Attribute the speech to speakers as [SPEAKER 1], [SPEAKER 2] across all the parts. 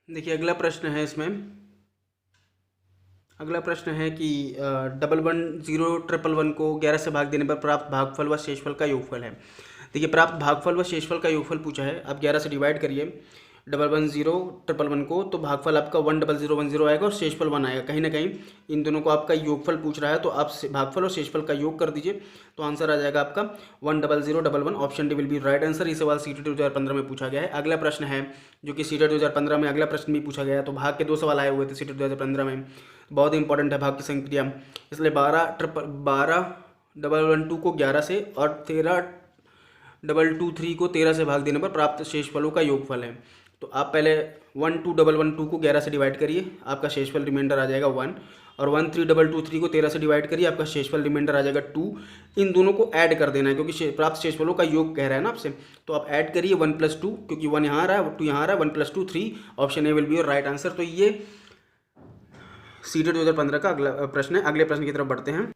[SPEAKER 1] देखिए अगला प्रश्न है कि 110 111 को 11 से भाग देने पर प्राप्त भागफल व शेषफल का योगफल है। देखिए प्राप्त भागफल व शेषफल का योगफल पूछा है। आप 11 से डिवाइड करिए 110 111 को, तो भागफल आपका 10010 आएगा और शेषफल 1 आएगा। कहीं ना कहीं इन दोनों को आपका योगफल पूछ रहा है, तो आप भागफल और शेषफल का योग कर दीजिए, तो आंसर आ जाएगा आपका 10011। Option D will be right answer. ये सवाल सीटेट 2015 में पूछा गया है। अगला प्रश्न है जो कि सीटेट 2015 में अगला प्रश्न भी पूछा गया है। तो भाग के 2 सवाल आए हुए थे सीटेट 2015 में, बहुत ही इंपॉर्टेंट है भाग की संक्रिया। इसलिए 12 को 11 से और 13 को 13 से भाग देने पर प्राप्त शेषफलों का योगफल है। तो आप पहले 12 को 11 से डिवाइड करिए, आपका शेषफल रिमाइंडर आ जाएगा 1, और 13 को 13 से डिवाइड करिए, आपका शेषफल रिमाइंडर आ जाएगा 2। इन दोनों को ऐड कर देना है क्योंकि प्राप्त शेषफलों का योग कह रहा है ना आपसे, तो आप ऐड करिए 1+2, क्योंकि 1 यहाँ आ रहा है, 2 यहाँ आ रहा है, 1+2 3। Option A will be your right answer. तो ये सीटेट 2015 का अगला प्रश्न है। अगले प्रश्न की तरफ बढ़ते हैं।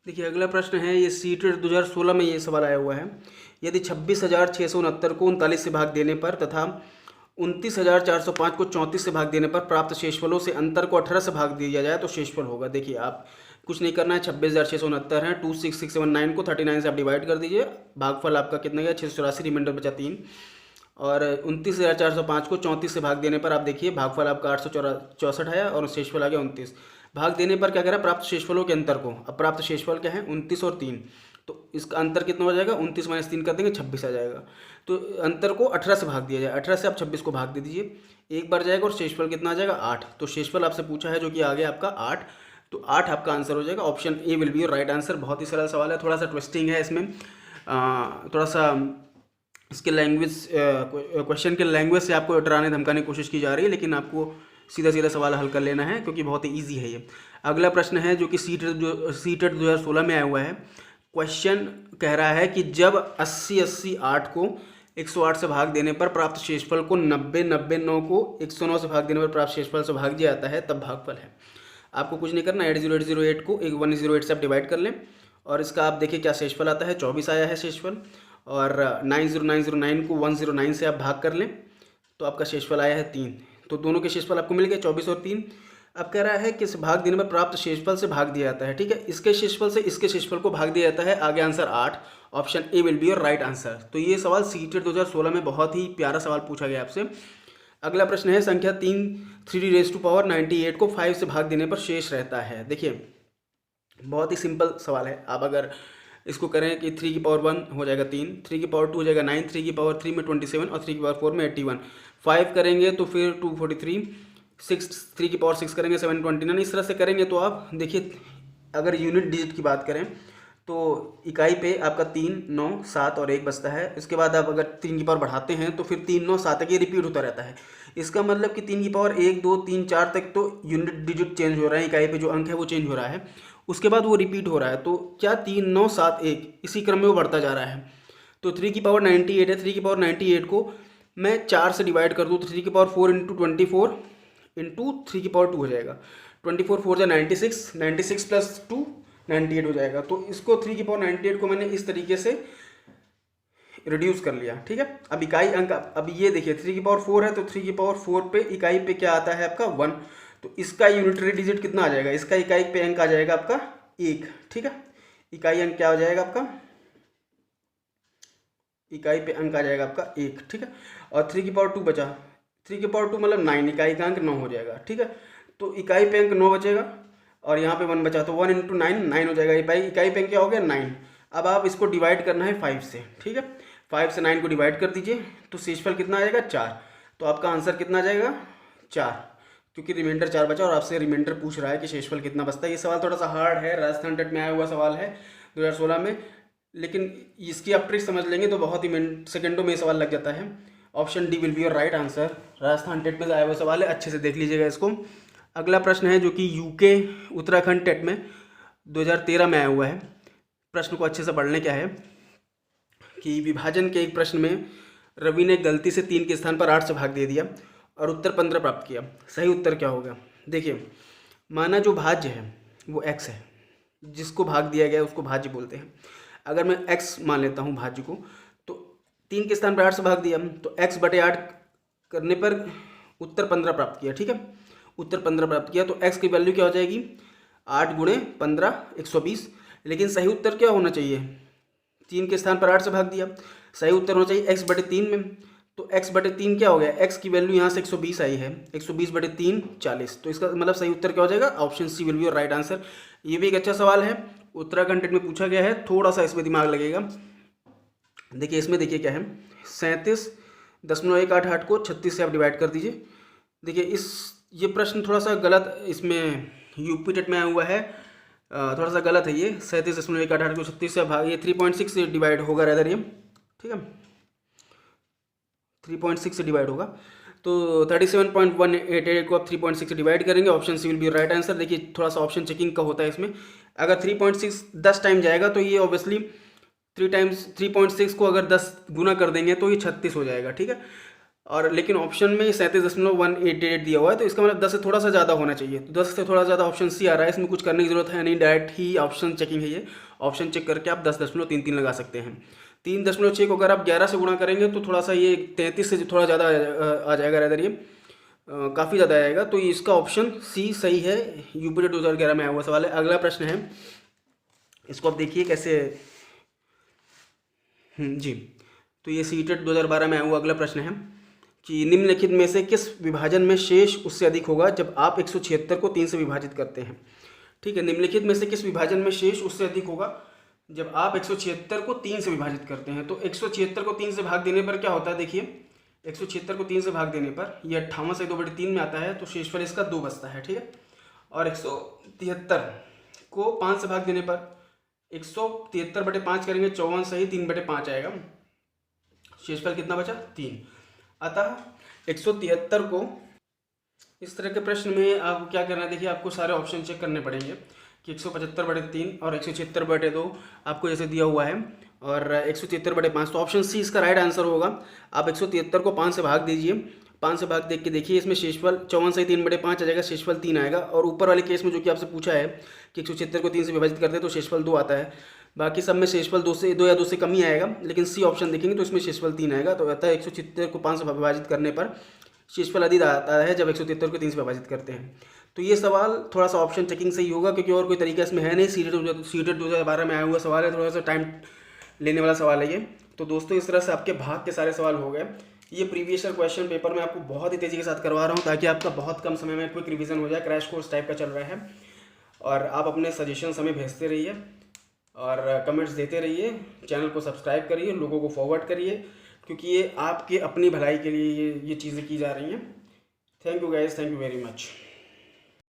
[SPEAKER 1] देखिए अगला प्रश्न है, ये सीटेट 2016 में ये सवाल आया हुआ है। यदि 26,669 को 39 से भाग देने पर तथा 29,405 को 34 से भाग देने पर प्राप्त शेषफलों से अंतर को 18 से भाग दिया जाए तो शेषफल होगा। देखिए आप कुछ नहीं करना है, 26,669 है, 26679 को 39 से आप डिवाइड कर दीजिए, भागफल आपका कितना गया 684, रिमाइंडर बचा 3। और 29,405 को 34 से भाग देने पर आप देखिए भागफल आपका 864 आया और शेषफल आ गया 29। भाग देने पर क्या कह रहा है, प्राप्त शेषफलों के अंतर को। अब प्राप्त शेषफल क्या है 29 और 3, तो इसका अंतर कितना हो जाएगा, 29 - 3 कर देंगे 26 आ जाएगा। तो अंतर को 18 से भाग दिया जाए, 18 से आप 26 को भाग दे दीजिए, एक बार जाएगा और शेषफल कितना आ जाएगा 8। तो शेषफल आपसे पूछा है जो कि आ गया आपका 8, तो 8 आपका आंसर हो जाएगा। Option A will be your right answer. बहुत ही सरल सवाल है, थोड़ा सा ट्विस्टिंग है इसमें, थोड़ा सा इसके लैंग्वेज क्वेश्चन के लैंग्वेज से आपको डराने धमकाने की कोशिश की जा रही है, लेकिन आपको सीधा सीधा सवाल हल कर लेना है क्योंकि बहुत ही ईजी है ये। अगला प्रश्न है जो कि सीटेट 2016 में आया हुआ है। क्वेश्चन कह रहा है कि जब 80 को 108 से भाग देने पर प्राप्त शेषफल को 90 को 109 से भाग देने पर प्राप्त शेषफल से भाग दिया जाता है, तब भागफल है। आपको कुछ नहीं करना, 80808 को 108 से आप डिवाइड कर लें और इसका आप देखिए क्या शेषफल आता है, 24 आया है शेषफल। और 90909 को 109 से आप भाग कर लें तो आपका शेषफल आया है 3। तो दोनों के शेषफल आपको मिल गए 24 और 3। अब कह रहा है कि भाग देने पर प्राप्त शेषफल से भाग दिया जाता है, ठीक है, इसके शेषफल से इसके शेषफल को भाग दिया जाता है, आगे answer 8। Option A will be your right answer. तो ये सवाल सीटेट 2016 में बहुत ही प्यारा सवाल पूछा गया आपसे। अगला प्रश्न है संख्या 3 3d⁻98 को 5 से भाग देने पर शेष रहता है। देखिए बहुत ही सिंपल सवाल है। आप अगर इसको करें कि 3 की पावर 1 हो जाएगा 3, 3 की पावर 2 हो जाएगा 9, 3 की पावर 3 में 27 और 3 की पावर 4 में 81, 5 करेंगे तो फिर 243, 6 3 की पावर 6 करेंगे 729। इस तरह से करेंगे तो आप देखिए अगर यूनिट डिजिट की बात करें तो इकाई पे आपका 3 9 7 और 1 बचता है। इसके बाद आप अगर 3 की पावर बढ़ाते हैं तो फिर 3 9 7 तक ये रिपीट होता रहता है। इसका मतलब कि 3 की पावर 1 2 3 4 तक तो यूनिट डिजिट चेंज हो रहा है, इकाई पे जो अंक है वो चेंज हो रहा है, उसके बाद वो रिपीट हो रहा है। तो क्या 3 9 7 1 इसी क्रम में वो बढ़ता जा रहा है। तो 3 की पावर 98 है, 3 की पावर 98 को मैं 4 से डिवाइड कर दूँ तो 3 की पावर 4 × 24 इंटू 3 की पावर 2 हो जाएगा। 24 4 जा 96, 96 + 2 98 हो जाएगा। तो इसको 3 की पावर 98 को मैंने इस तरीके से रिड्यूस कर लिया, ठीक है। अब इकाई अंक, अब ये देखिए 3 की पावर 4 है तो 3 की पावर 4 पे इकाई पे क्या आता है आपका 1, तो इसका यूनिटरी डिजिट कितना आ जाएगा, इसका इकाई पे अंक आ जाएगा आपका 1, ठीक है। इकाई अंक क्या हो जाएगा आपका, इकाई पे अंक आ जाएगा आपका 1, ठीक है। और 3 की पावर 2 बचा, 3 की पावर 2 मतलब 9, इकाई का अंक 9 हो जाएगा, ठीक है। तो इकाई पे अंक 9 बचेगा और यहाँ पे 1 बचा, तो 1 × 9 9 हो जाएगा। इकाई पे अंक क्या हो गया 9। अब आप इसको डिवाइड करना है 5 से, ठीक है। 5 से 9 को डिवाइड कर दीजिए तो शेषफल कितना आ जाएगा 4। तो आपका आंसर कितना आ जाएगा 4, क्योंकि रिमाइंडर 4 बचा और आपसे रिमाइंडर पूछ रहा है कि शेषफल कितना बचता है। ये सवाल थोड़ा सा हार्ड है, राजस्थान टेट में आया हुआ सवाल है 2016 में, लेकिन इसकी आप ट्रिक समझ लेंगे तो बहुत ही सेकंडों में ये सवाल लग जाता है। Option D will be your right answer. Rajasthan TET में आया हुआ सवाल है, अच्छे से देख लीजिएगा इसको। अगला प्रश्न है जो कि यूके उत्तराखंड टेट में 2013 में आया हुआ है। प्रश्न को अच्छे से पढ़ने क्या है कि विभाजन के एक प्रश्न में रवि ने गलती से 3 के स्थान पर 8 से भाग दे दिया और उत्तर 15 प्राप्त किया। सही उत्तर क्या होगा, देखिए माना जो भाज्य है वो x है, जिसको भाग दिया गया उसको भाज्य बोलते हैं। अगर मैं x मान लेता हूँ भाज्य को, तो 3 के स्थान पर 8 से भाग दिया तो x/8 करने पर उत्तर 15 प्राप्त किया। ठीक है, उत्तर 15 प्राप्त किया तो x की वैल्यू क्या हो जाएगी 8 गुणे 15 120। लेकिन सही उत्तर क्या होना चाहिए, 3 के स्थान पर 8 से भाग दिया, सही उत्तर होना चाहिए x बटे 3 में। तो x बटे 3 क्या हो गया, x की वैल्यू यहाँ से 120 आई है, 120 बटे 3 40। तो इसका मतलब सही उत्तर क्या हो जाएगा, option C will be your right answer. ये भी एक अच्छा सवाल है, उत्तराखंड टेट में पूछा गया है, थोड़ा सा इसमें दिमाग लगेगा। देखिए इसमें देखिए क्या है, 37.188 को 36 से आप डिवाइड कर दीजिए। देखिए ये प्रश्न थोड़ा सा गलत इसमें यूपी टेट में आया हुआ है, थोड़ा सा गलत है ये। 37.188 को 36 से भाग, ये 3.6 से डिवाइड होगा रेदर ये। ठीक है, 3.6 से डिवाइड होगा। तो 37.188 को आप 3.6 से डिवाइड करेंगे, option C will be right answer. देखिए थोड़ा सा ऑप्शन चेकिंग का होता है इसमें, अगर 3.6 10 टाइम जाएगा तो ये ऑब्वियसली 3.6 को अगर 10 गुना कर देंगे तो ये 36 हो जाएगा। ठीक है, और लेकिन ऑप्शन में 37.188 दिया हुआ है, तो इसका मतलब 10 से थोड़ा सा ज़्यादा होना चाहिए। तो 10 से थोड़ा ज़्यादा ऑप्शन सी आ रहा है, इसमें कुछ करने की जरूरत है नहीं, डायरेक्ट ही ऑप्शन चेकिंग है ये। ऑप्शन चेक करके आप 10.33 लगा सकते हैं। 3.6 को अगर आप 11 से गुणा करेंगे तो थोड़ा सा ये 33 से थोड़ा ज़्यादा आ जाएगा, रेदर ये काफ़ी ज़्यादा आएगा। तो इसका ऑप्शन सी सही है, यूपी 2011 में आया हुआ सवाल है। अगला प्रश्न है, इसको आप देखिए कैसे जी। तो ये सीटेट 2012 में आया हुआ अगला प्रश्न है कि निम्नलिखित में से किस विभाजन में शेष उससे अधिक होगा जब आप 176 को 3 से विभाजित करते हैं। ठीक है, निम्नलिखित में से किस विभाजन में शेष उससे अधिक होगा जब आप 176 को 3 से विभाजित करते हैं। तो 176 को 3 से भाग देने पर क्या होता है, देखिए 176 को 3 से भाग देने पर ये 58 से 2/3 में आता है, तो शेषफल इसका 2 बचता है। ठीक है, और 173 को 5 से भाग देने पर 173/5 करेंगे, 54 सही 3/5 आएगा, शेषफल कितना बचा 3। अतः 173 को इस तरह के प्रश्न में आपको क्या करना है, देखिए आपको सारे ऑप्शन चेक करने पड़ेंगे कि 175/3 और 176/2 आपको जैसे दिया हुआ है, और 173/5, तो ऑप्शन सी इसका राइट आंसर होगा। आप 173 को 5 से भाग दीजिए, 5 से भाग देख के देखिए, इसमें शेषफल 54 से 3/5 आ जाएगा, शेषफल 3 आएगा। और ऊपर वाले केस में जो कि आपसे पूछा है कि 176 को 3 से विभाजित करते हैं तो शेषफल 2 आता है, बाकी सब में शेषफल 2 या 2 से कम ही आएगा, लेकिन सी ऑप्शन देखेंगे तो इसमें शेषफल 3 आएगा। तो अतः 176 को 5 से विभाजित करने पर शेषफल अधिक आता है जब 173 को 3 से विभाजित करते हैं। तो ये सवाल थोड़ा सा ऑप्शन चेकिंग से ही होगा, क्योंकि और कोई तरीका इसमें है नहीं। सीटेट 2012 में आया हुआ सवाल है, थोड़ा सा टाइम लेने वाला सवाल है ये। तो दोस्तों इस तरह से आपके भाग के सारे सवाल हो गए। ये प्रीवियस ईयर क्वेश्चन पेपर में आपको बहुत ही तेज़ी के साथ करवा रहा हूँ, ताकि आपका बहुत कम समय में क्विक रिवीजन हो जाए। क्रैश कोर्स टाइप का चल रहा है, और आप अपने सजेशंस हमें भेजते रहिए और कमेंट्स देते रहिए। चैनल को सब्सक्राइब करिए, लोगों को फॉरवर्ड करिए, क्योंकि ये आपके अपनी भलाई के लिए ये चीज़ें की जा रही हैं। Thank you guys, thank you very much.